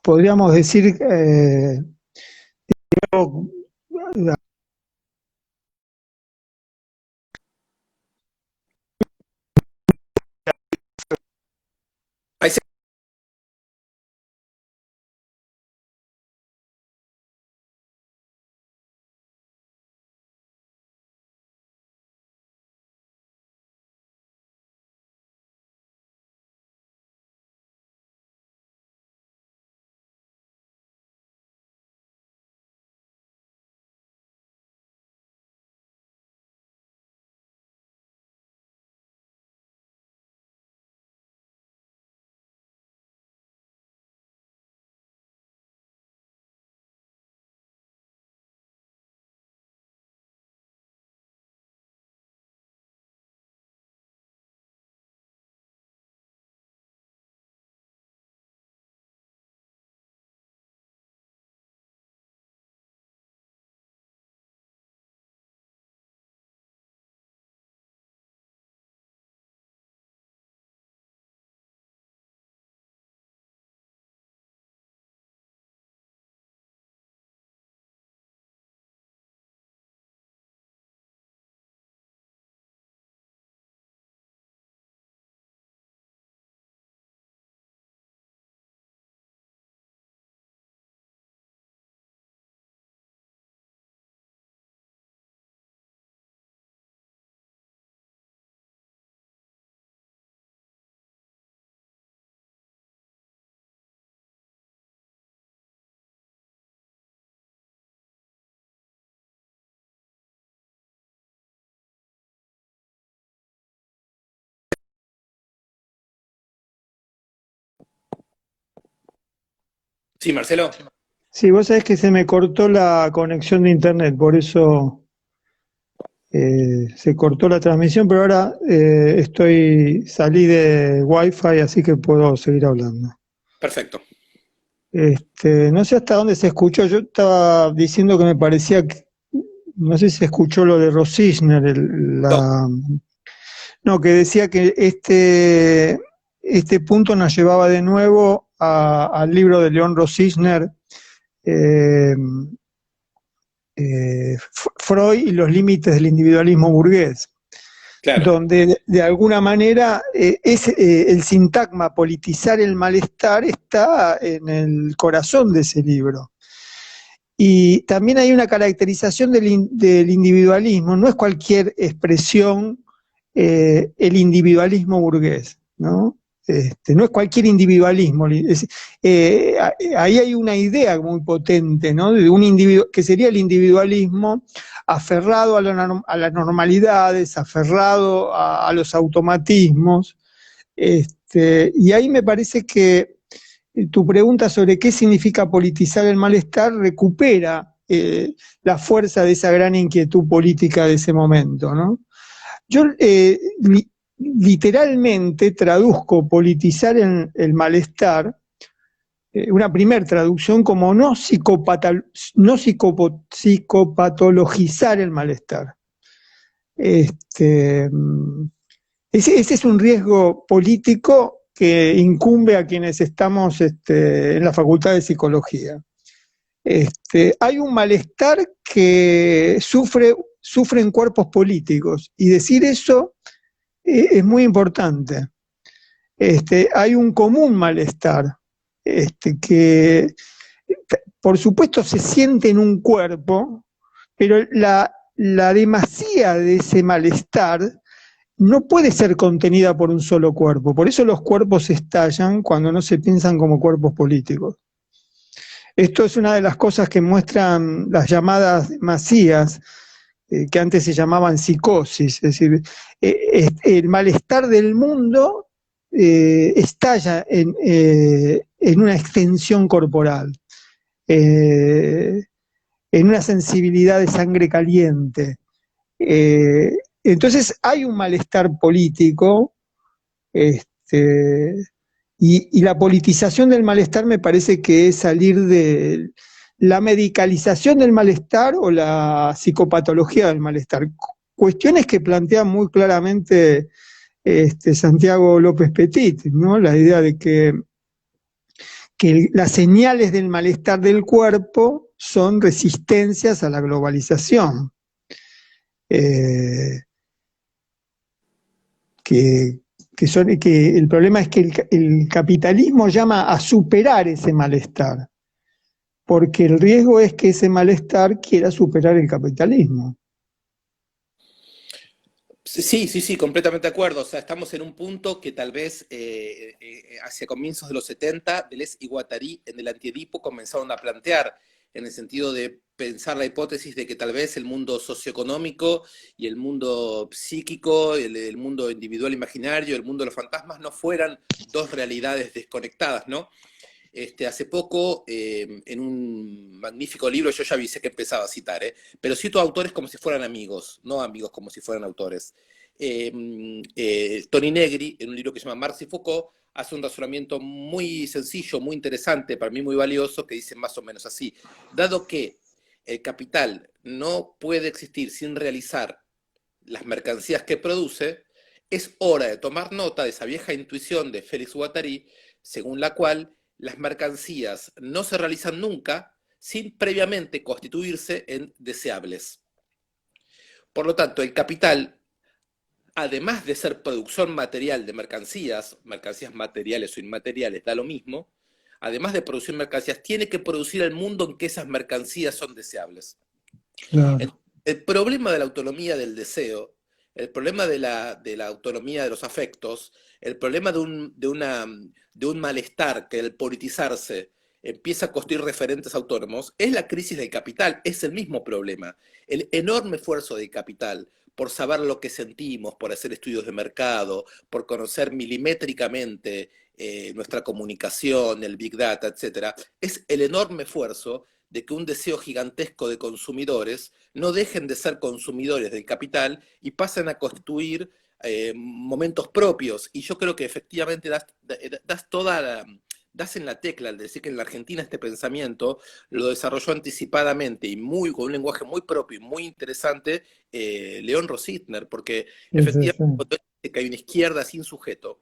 podríamos decir, Ahí se Sí, Marcelo. Sí, vos sabés que se me cortó la conexión de internet, por eso se cortó la transmisión, pero ahora salí de Wi-Fi, así que puedo seguir hablando. Perfecto. No sé hasta dónde se escuchó, yo estaba diciendo que me parecía que, no sé si se escuchó lo de Rosichner, No, no, que decía que este punto nos llevaba de nuevo al libro de León Rosichner, eh, Freud y los límites del individualismo burgués, claro. donde de alguna manera el sintagma politizar el malestar está en el corazón de ese libro. Y también hay una caracterización del individualismo, no es cualquier expresión el individualismo burgués, ¿no? No es cualquier individualismo. Ahí hay una idea muy potente, ¿no? De un individuo que sería el individualismo aferrado a las normalidades, aferrado a los automatismos. Y ahí me parece que tu pregunta sobre qué significa politizar el malestar recupera la fuerza de esa gran inquietud política de ese momento, ¿no? Yo literalmente traduzco politizar el malestar, una primera traducción como no psicopatologizar el malestar. Este, ese es un riesgo político que incumbe a quienes estamos en la Facultad de Psicología. Hay un malestar que sufren cuerpos políticos, y decir eso es muy importante. Hay un común malestar que, por supuesto, se siente en un cuerpo, pero la demasía de ese malestar no puede ser contenida por un solo cuerpo. Por eso los cuerpos estallan cuando no se piensan como cuerpos políticos. Esto es una de las cosas que muestran las llamadas demasías, que antes se llamaban psicosis. Es decir, el malestar del mundo estalla en una extensión corporal, en una sensibilidad de sangre caliente. Eh, entonces hay un malestar político, este, y la politización del malestar me parece que es salir de la medicalización del malestar o la psicopatología del malestar. Cuestiones que plantea muy claramente Santiago López Petit, ¿no? La idea de que las señales del malestar del cuerpo son resistencias a la globalización. Eh, que, que el problema es que el capitalismo llama a superar ese malestar, porque el riesgo es que ese malestar quiera superar el capitalismo. Sí, sí, sí, completamente de acuerdo. O sea, estamos en un punto que tal vez hacia comienzos de los 70, Deleuze y Guattari en el Antiedipo comenzaron a plantear, en el sentido de pensar la hipótesis de que tal vez el mundo socioeconómico y el mundo psíquico, el mundo individual imaginario, el mundo de los fantasmas no fueran dos realidades desconectadas, ¿no? Hace poco, en un magnífico libro, yo ya avisé que empezaba a citar, pero cito autores como si fueran amigos, no amigos como si fueran autores. Toni Negri, en un libro que se llama Marx y Foucault, hace un razonamiento muy sencillo, muy interesante, para mí muy valioso, que dice más o menos así: dado que el capital no puede existir sin realizar las mercancías que produce, es hora de tomar nota de esa vieja intuición de Félix Guattari, según la cual las mercancías no se realizan nunca sin previamente constituirse en deseables. Por lo tanto, el capital, además de ser producción material de mercancías, mercancías materiales o inmateriales, da lo mismo, además de producir mercancías, tiene que producir el mundo en que esas mercancías son deseables. Claro. El problema de la autonomía del deseo, el problema de la autonomía de los afectos, el problema de un malestar que el politizarse empieza a construir referentes autónomos, es la crisis del capital, es el mismo problema. El enorme esfuerzo del capital por saber lo que sentimos, por hacer estudios de mercado, por conocer milimétricamente nuestra comunicación, el Big Data, etcétera, es el enorme esfuerzo de que un deseo gigantesco de consumidores no dejen de ser consumidores del capital y pasen a constituir momentos propios. Y yo creo que efectivamente das en la tecla al decir que en la Argentina este pensamiento lo desarrolló anticipadamente y con un lenguaje muy propio y muy interesante León Rositner, porque Sí, sí, sí. efectivamente cuando dice que hay una izquierda sin sujeto,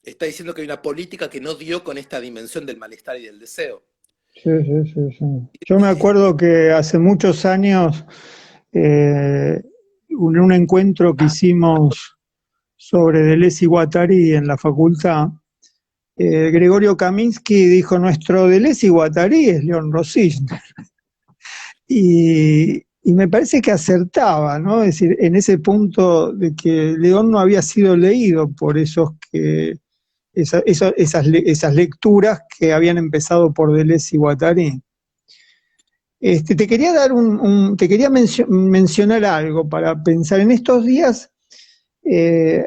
está diciendo que hay una política que no dio con esta dimensión del malestar y del deseo. Sí, sí, sí, sí. Yo me acuerdo que hace muchos años, en un encuentro que hicimos sobre Deleuze y Guattari en la facultad, Gregorio Kaminsky dijo: nuestro Deleuze y Guattari es León Rosich. Y me parece que acertaba, ¿no? Es decir, en ese punto de que León no había sido leído por esas lecturas que habían empezado por Deleuze y Guattari. Te quería mencionar algo para pensar. En estos días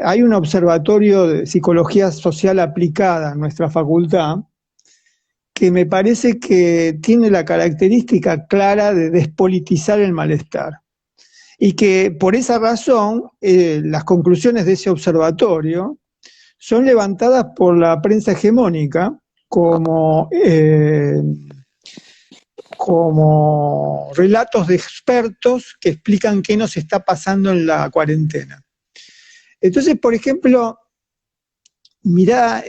hay un observatorio de psicología social aplicada en nuestra facultad que me parece que tiene la característica clara de despolitizar el malestar. Y que por esa razón las conclusiones de ese observatorio son levantadas por la prensa hegemónica como relatos de expertos que explican qué nos está pasando en la cuarentena. Entonces, por ejemplo, mirá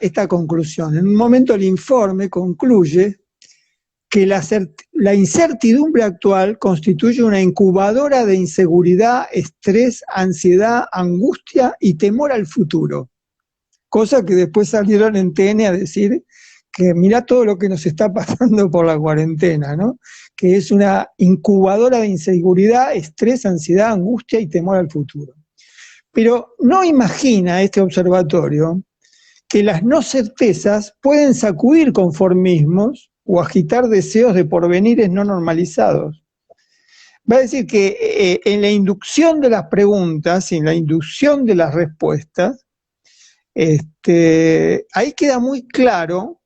esta conclusión. En un momento el informe concluye que la incertidumbre actual constituye una incubadora de inseguridad, estrés, ansiedad, angustia y temor al futuro. Cosa que después salieron en TN a decir que mirá todo lo que nos está pasando por la cuarentena, ¿no? Que es una incubadora de inseguridad, estrés, ansiedad, angustia y temor al futuro. Pero no imagina este observatorio que las no certezas pueden sacudir conformismos o agitar deseos de porvenires no normalizados. Va a decir que en la inducción de las preguntas y en la inducción de las respuestas, ahí queda muy claro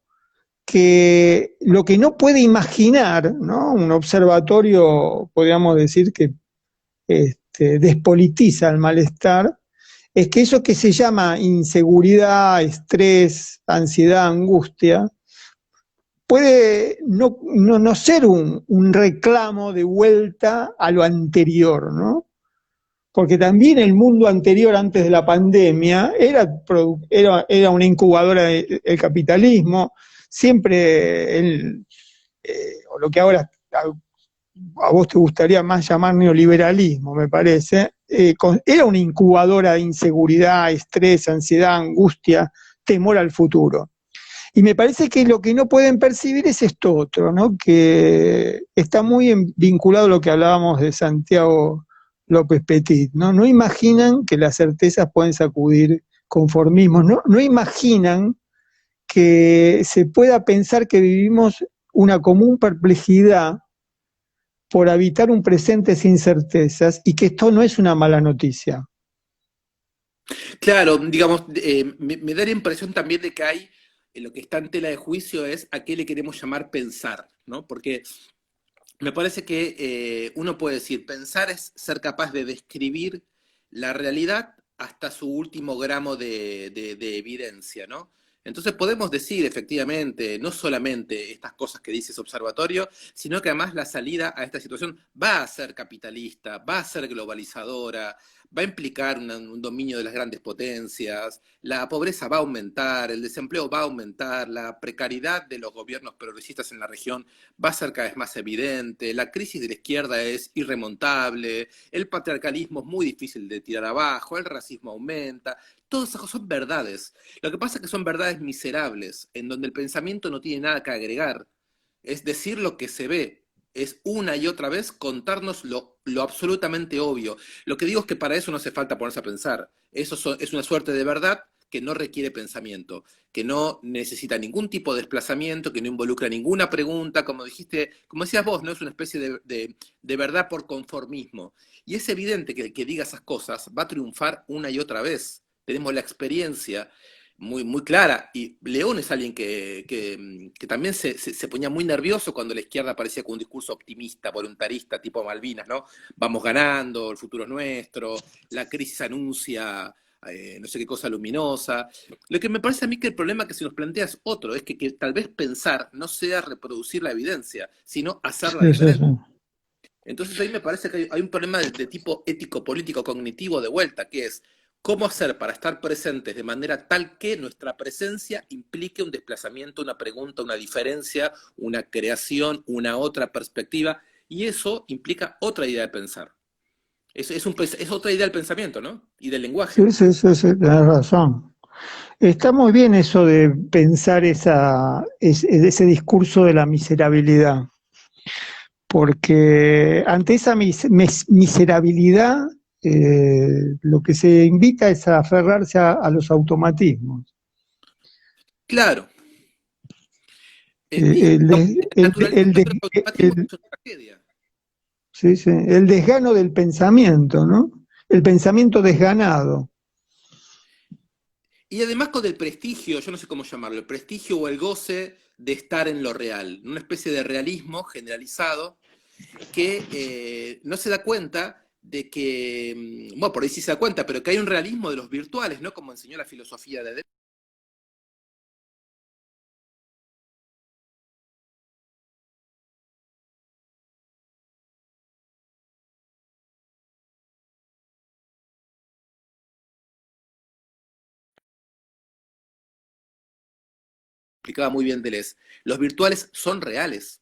que lo que no puede imaginar, ¿no? Un observatorio, podríamos decir que despolitiza el malestar, es que eso que se llama inseguridad, estrés, ansiedad, angustia, puede no ser un reclamo de vuelta a lo anterior, ¿no? Porque también el mundo anterior, antes de la pandemia, era una incubadora del capitalismo. Siempre o lo que ahora a vos te gustaría más llamar neoliberalismo, me parece, era una incubadora de inseguridad, estrés, ansiedad, angustia, temor al futuro. Y me parece que lo que no pueden percibir es esto otro, ¿no? Que está muy vinculado a lo que hablábamos de Santiago López Petit, ¿no? No imaginan que las certezas pueden sacudir conformismos, no imaginan que se pueda pensar que vivimos una común perplejidad por habitar un presente sin certezas y que esto no es una mala noticia. Claro, digamos, me da la impresión también de que hay, lo que está en tela de juicio es a qué le queremos llamar pensar, ¿no? Porque me parece que uno puede decir, pensar es ser capaz de describir la realidad hasta su último gramo de evidencia, ¿no? Entonces podemos decir efectivamente, no solamente estas cosas que dice ese observatorio, sino que además la salida a esta situación va a ser capitalista, va a ser globalizadora, va a implicar un dominio de las grandes potencias, la pobreza va a aumentar, el desempleo va a aumentar, la precariedad de los gobiernos progresistas en la región va a ser cada vez más evidente, la crisis de la izquierda es irremontable, el patriarcalismo es muy difícil de tirar abajo, el racismo aumenta, todas esas cosas son verdades. Lo que pasa es que son verdades miserables, en donde el pensamiento no tiene nada que agregar, es decir lo que se ve, es una y otra vez contarnos lo absolutamente obvio. Lo que digo es que para eso no hace falta ponerse a pensar, es una suerte de verdad que no requiere pensamiento, que no necesita ningún tipo de desplazamiento, que no involucra ninguna pregunta, como dijiste, como decías vos, ¿no? Es una especie de verdad por conformismo. Y es evidente que el que diga esas cosas va a triunfar una y otra vez. Tenemos la experiencia muy clara, y León es alguien que también se ponía muy nervioso cuando la izquierda aparecía con un discurso optimista, voluntarista, tipo Malvinas, ¿no? Vamos ganando, el futuro es nuestro, la crisis anuncia no sé qué cosa luminosa. Lo que me parece a mí que el problema que se nos plantea es otro, es que tal vez pensar no sea reproducir la evidencia, sino hacerla Sí, sí, diferente. sí. Entonces ahí me parece que hay un problema de tipo ético, político, cognitivo de vuelta, que es cómo hacer para estar presentes de manera tal que nuestra presencia implique un desplazamiento, una pregunta, una diferencia, una creación, una otra perspectiva, y eso implica otra idea de pensar. Es otra idea del pensamiento, ¿no? Y del lenguaje. Sí, sí, sí, sí, tenés razón. Está muy bien eso de pensar ese discurso de la miserabilidad, porque ante esa miserabilidad lo que se invita es a aferrarse a los automatismos. Claro. Y El, en de- el naturalismo de los automatismos el- es una tragedia. sí, sí, el desgano del pensamiento, ¿no? El pensamiento desganado. Y además con el prestigio, yo no sé cómo llamarlo, el prestigio o el goce de estar en lo real, una especie de realismo generalizado que no se da cuenta de que, bueno, por ahí sí se da cuenta, pero que hay un realismo de los virtuales, ¿no? Como enseñó la filosofía de Deleuze. Explicaba muy bien Deleuze. Los virtuales son reales,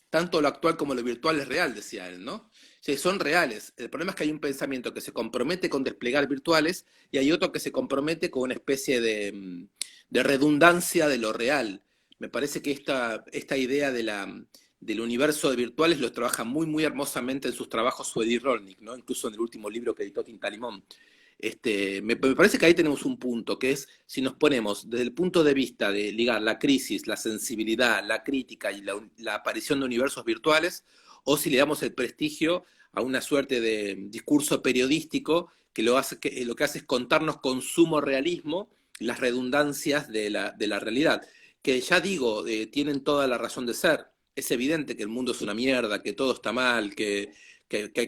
tanto lo actual como lo virtual es real, decía él, ¿no? Sí, son reales. El problema es que hay un pensamiento que se compromete con desplegar virtuales y hay otro que se compromete con una especie de redundancia de lo real. Me parece que esta idea del universo de virtuales lo trabaja muy hermosamente en sus trabajos Suedi Rolnik, ¿no? Incluso en el último libro que editó Tintalimón. Me parece que ahí tenemos un punto, que es si nos ponemos desde el punto de vista de ligar la crisis, la sensibilidad, la crítica y la aparición de universos virtuales, o si le damos el prestigio a una suerte de discurso periodístico lo que hace es contarnos con sumo realismo las redundancias de la realidad, que ya digo, tienen toda la razón de ser. Es evidente que el mundo es una mierda, que todo está mal, que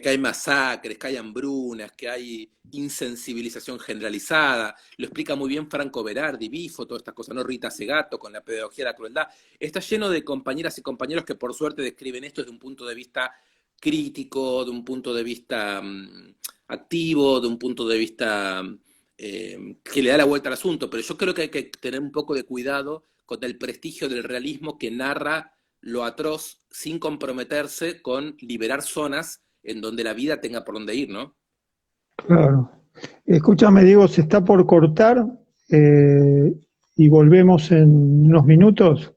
hay masacres, que hay hambrunas, que hay insensibilización generalizada. Lo explica muy bien Franco Berardi, Bifo, todas estas cosas, ¿no? Rita Segato, con la pedagogía de la crueldad. Está lleno de compañeras y compañeros que por suerte describen esto desde un punto de vista crítico, de un punto de vista activo, de un punto de vista que le da la vuelta al asunto. Pero yo creo que hay que tener un poco de cuidado con el prestigio del realismo que narra lo atroz sin comprometerse con liberar zonas en donde la vida tenga por dónde ir, ¿no? Claro. Escúchame, Diego, se está por cortar y volvemos en unos minutos.